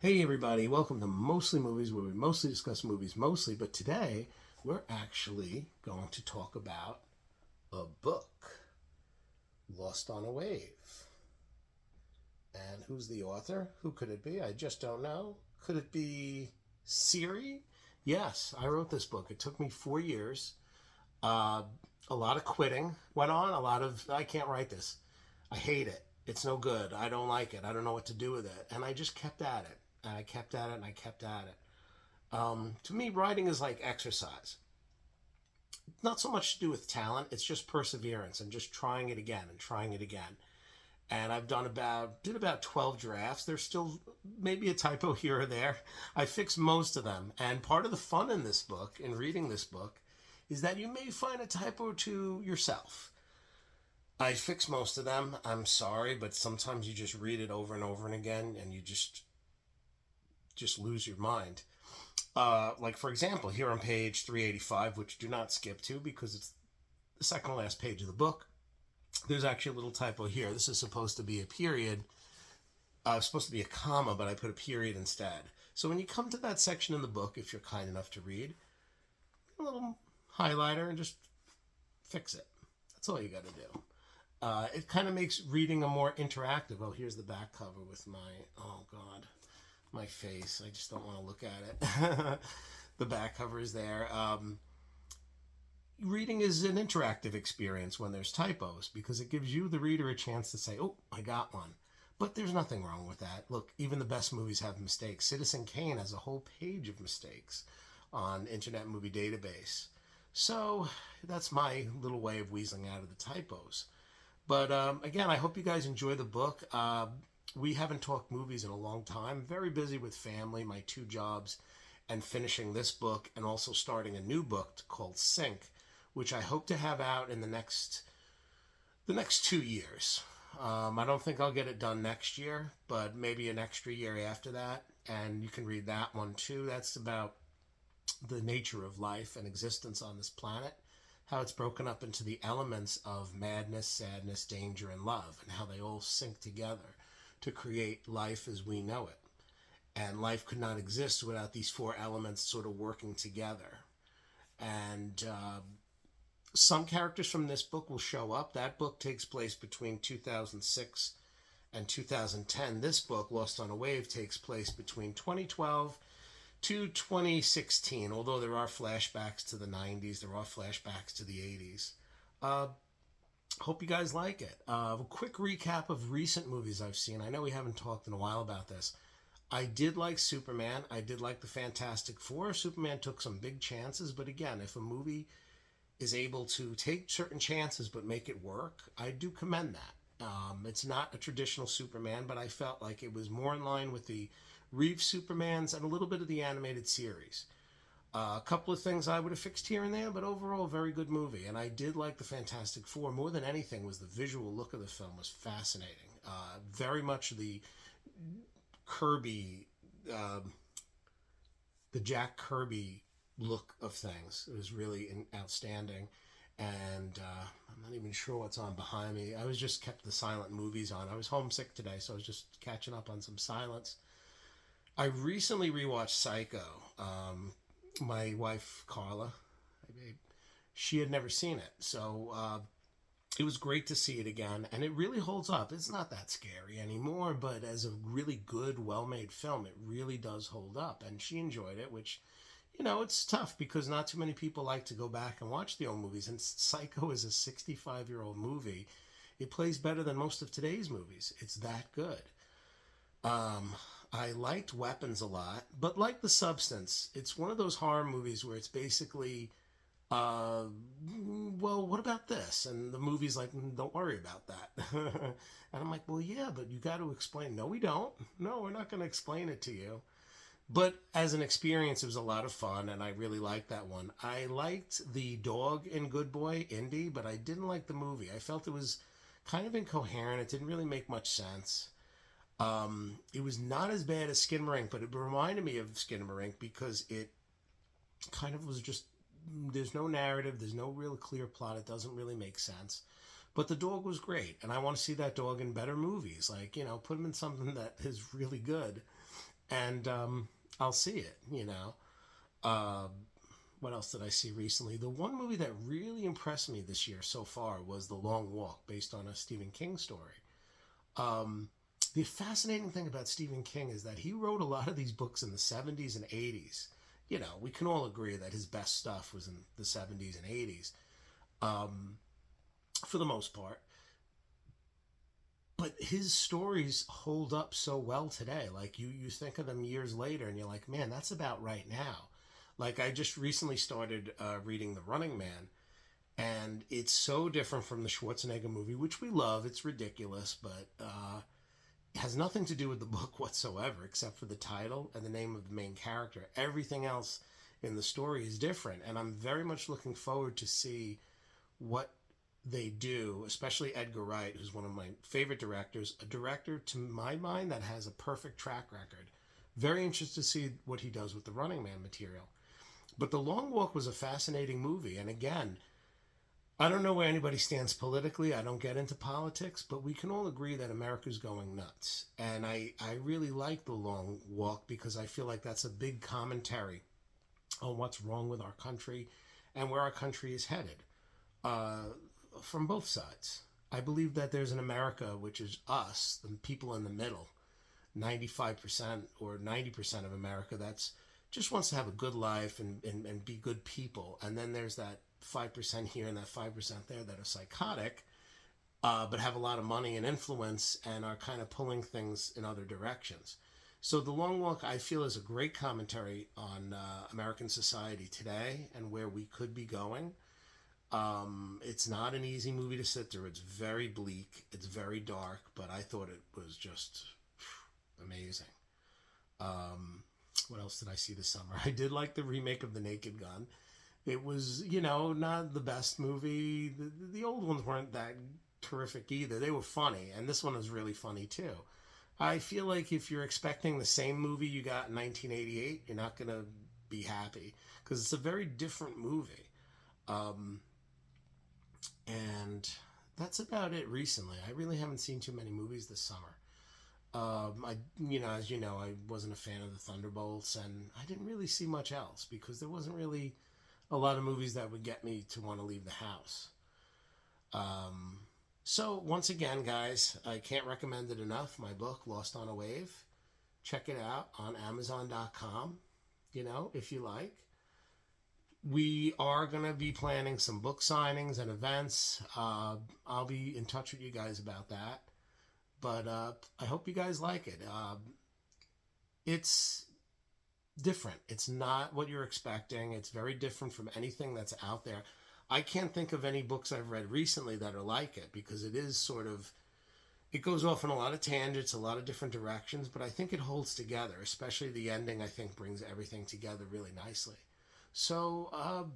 Hey everybody, welcome to Mostly Movies, where we mostly discuss movies mostly, but today we're actually going to talk about a book, Lost on a Wave. And who's the author? Who could it be? I just don't know. Could it be Siri? Yes, I wrote this book. It took me 4 years. Uh, a lot of quitting went on, I can't write this. I hate it. It's no good. I don't like it. I don't know what to do with it. And I just kept at it. And I kept at it and I kept at it. To me, writing is like exercise. Not so much to do with talent, it's just perseverance and just trying it again and trying it again. And I've did about 12 drafts. There's still maybe a typo here or there. I fixed most of them. And part of the fun in this book, in reading this book, is that you may find a typo or two yourself. I fixed most of them. I'm sorry, but sometimes you just read it over and over and again and you just lose your mind. Like, for example, here on page 385, which do not skip to because it's the second to last page of the book, there's actually a little typo here. This is supposed to be a period. Supposed to be a comma, but I put a period instead. So when you come to that section in the book, if you're kind enough to read, a little highlighter and just fix it. That's all you got to do. It kind of makes reading a more interactive. Oh, here's the back cover with my face. I just don't want to look at it. The back cover is there. Reading is an interactive experience when there's typos because it gives you, the reader, a chance to say, oh, I got one. But there's nothing wrong with that. Look, even the best movies have mistakes. Citizen Kane has a whole page of mistakes on Internet Movie Database. So that's my little way of weaseling out of the typos. But again, I hope you guys enjoy the book. We haven't talked movies in a long time. Very busy with family, my two jobs, and finishing this book, and also starting a new book called Sync, which I hope to have out in the next 2 years. I don't think I'll get it done next year, but maybe an extra year after that. And you can read that one too. That's about the nature of life and existence on this planet, how it's broken up into the elements of madness, sadness, danger, and love, and how they all sync together to create life as we know it. And life could not exist without these four elements sort of working together. And some characters from this book will show up. That book takes place between 2006 and 2010. This book, Lost on a Wave, takes place between 2012 to 2016, although there are flashbacks to the 90s, there are flashbacks to the 80s. Hope you guys like it. A quick recap of recent movies I've seen. I know we haven't talked in a while about this. I did like Superman. I did like the Fantastic Four. Superman took some big chances, but again, if a movie is able to take certain chances but make it work, I do commend that. It's not a traditional Superman, but I felt like it was more in line with the Reeve Supermans and a little bit of the animated series. A couple of things I would have fixed here and there, but overall, very good movie. And I did like the Fantastic Four. More than anything was the visual look of the film was fascinating. Very much the Kirby, the Jack Kirby look of things. It was really outstanding. And I'm not even sure what's on behind me. I was just kept the silent movies on. I was homesick today, so I was just catching up on some silence. I recently rewatched Psycho. My wife, Carla, she had never seen it. So it was great to see it again. And it really holds up. It's not that scary anymore, but as a really good, well-made film, it really does hold up. And she enjoyed it, which, it's tough because not too many people like to go back and watch the old movies. And Psycho is a 65-year-old movie. It plays better than most of today's movies. It's that good. I liked Weapons a lot, but like The Substance, it's one of those horror movies where it's basically, well, what about this? And the movie's like, don't worry about that. And I'm like, well, yeah, but you got to explain. No, we don't. No, we're not going to explain it to you. But as an experience, it was a lot of fun, and I really liked that one. I liked the dog in Good Boy, Indy, but I didn't like the movie. I felt it was kind of incoherent. It didn't really make much sense. It was not as bad as Skinamarink, but it reminded me of Skinamarink because it kind of was just, there's no narrative, there's no real clear plot, it doesn't really make sense. But the dog was great, and I want to see that dog in better movies. Like, put him in something that is really good. and I'll see it. You know. Uh, what else did I see recently? The one movie that really impressed me this year so far was The Long Walk, based on a Stephen King story. Um, the fascinating thing about Stephen King is that he wrote a lot of these books in the 70s and 80s. You know, we can all agree that his best stuff was in the 70s and 80s, um, for the most part. But his stories hold up so well today. Like you think of them years later and you're like, man, that's about right now. Like I just recently started reading The Running Man, and it's so different from the Schwarzenegger movie, which we love. It's ridiculous, but it has nothing to do with the book whatsoever, except for the title and the name of the main character. Everything else in the story is different, and I'm very much looking forward to see what they do, especially Edgar Wright, who's one of my favorite directors, a director to my mind that has a perfect track record. Very interested to see what he does with the Running Man material. But The Long Walk was a fascinating movie, and again, I don't know where anybody stands politically. I don't get into politics, but we can all agree that America's going nuts. And I really like The Long Walk because I feel like that's a big commentary on what's wrong with our country and where our country is headed, uh, from both sides. I believe that there's an America, which is us, the people in the middle, 95% or 90% of America that's just wants to have a good life and be good people. And then there's that 5% here and that 5% there that are psychotic, but have a lot of money and influence and are kind of pulling things in other directions. So The Long Walk, I feel, is a great commentary on American society today and where we could be going. It's not an easy movie to sit through. It's very bleak. It's very dark, but I thought it was just amazing. What else did I see this summer? I did like the remake of The Naked Gun. It was, you know, not the best movie. The old ones weren't that terrific either. They were funny, and this one was really funny too. I feel like if you're expecting the same movie you got in 1988, you're not going to be happy because it's a very different movie. Um, and that's about it recently. I really haven't seen too many movies this summer. As you know, I wasn't a fan of the Thunderbolts, and I didn't really see much else because there wasn't really a lot of movies that would get me to want to leave the house. So once again, guys, I can't recommend it enough. My book, Lost on a Wave. Check it out on Amazon.com, you know, if you like. We are going to be planning some book signings and events. I'll be in touch with you guys about that. But I hope you guys like it. It's different. It's not what you're expecting. It's very different from anything that's out there. I can't think of any books I've read recently that are like it because it is sort of, it goes off in a lot of tangents, a lot of different directions, but I think it holds together, especially the ending, I think brings everything together really nicely. So,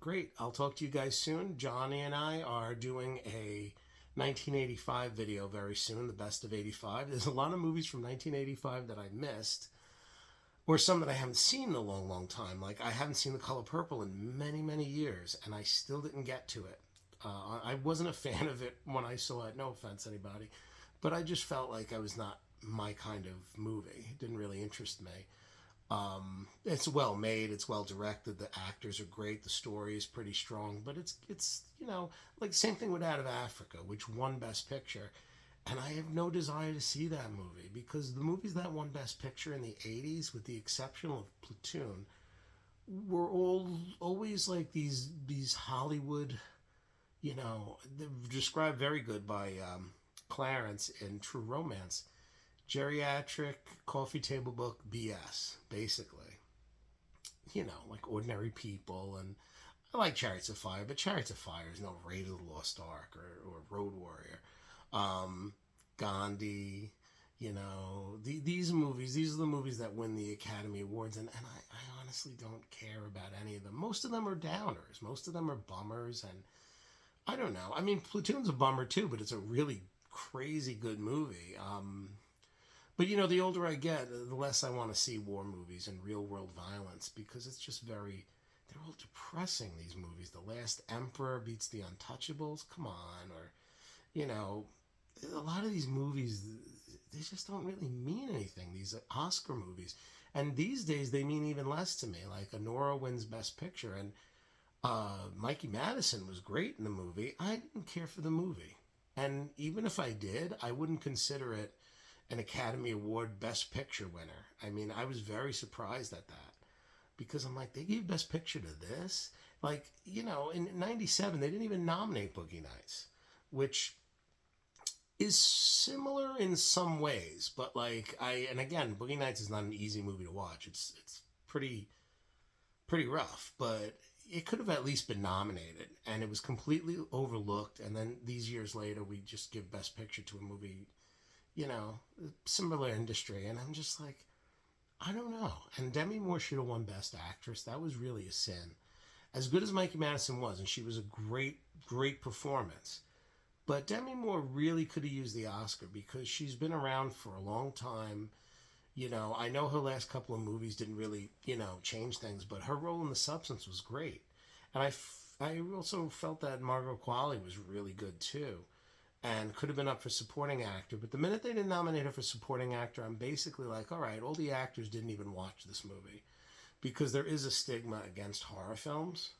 great. I'll talk to you guys soon. Johnny and I are doing a 1985 video very soon, the best of 85. There's a lot of movies from 1985 that I missed, or some that I haven't seen in a long, long time. Like I haven't seen The Color Purple in many, many years, and I still didn't get to it. I wasn't a fan of it when I saw it. No offense, anybody, but I just felt like I was not my kind of movie. It didn't really interest me. It's well made, it's well directed, the actors are great, the story is pretty strong, but it's like same thing with Out of Africa, which won Best Picture, and I have no desire to see that movie because the movies that won Best Picture in the 80s, with the exception of Platoon, were always like these Hollywood, they're described very good by Clarence in True Romance. Geriatric coffee table book BS, basically. Like ordinary people, and I like Chariots of Fire, but Chariots of Fire is no Raid of the Lost Ark or Road Warrior. Gandhi, these movies, these are the movies that win the Academy Awards, and I honestly don't care about any of them. Most of them are downers. Most of them are bummers, and I don't know. I mean, Platoon's a bummer too, but it's a really crazy good movie. But the older I get, the less I want to see war movies and real world violence because it's just they're all depressing, these movies. The Last Emperor beats The Untouchables, come on. Or, a lot of these movies, they just don't really mean anything, these Oscar movies. And these days they mean even less to me. Like Honora wins Best Picture, and Mikey Madison was great in the movie. I didn't care for the movie. And even if I did, I wouldn't consider it an Academy Award Best Picture winner. I mean, I was very surprised at that because I'm like, they gave Best Picture to this? Like, in 97, they didn't even nominate Boogie Nights, which is similar in some ways, but and again, Boogie Nights is not an easy movie to watch. It's pretty rough, but it could have at least been nominated, and it was completely overlooked. And then these years later, we just give Best Picture to a movie, similar industry, and I'm just like, I don't know. And Demi Moore should have won Best Actress. That was really a sin. As good as Mikey Madison was, and she was a great performance, but Demi Moore really could have used the Oscar because she's been around for a long time. I know her last couple of movies didn't really, change things, but her role in The Substance was great. And I also felt that Margot Qualley was really good too, and could have been up for supporting actor. But the minute they didn't nominate her for supporting actor, I'm basically like, all right, all the actors didn't even watch this movie, because there is a stigma against horror films.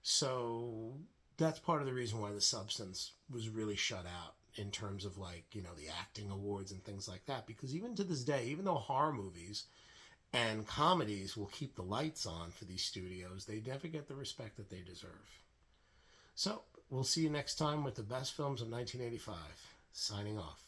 So that's part of the reason why The Substance was really shut out in terms of the acting awards and things like that. Because even to this day, even though horror movies and comedies will keep the lights on for these studios, they never get the respect that they deserve. So we'll see you next time with the best films of 1985. Signing off.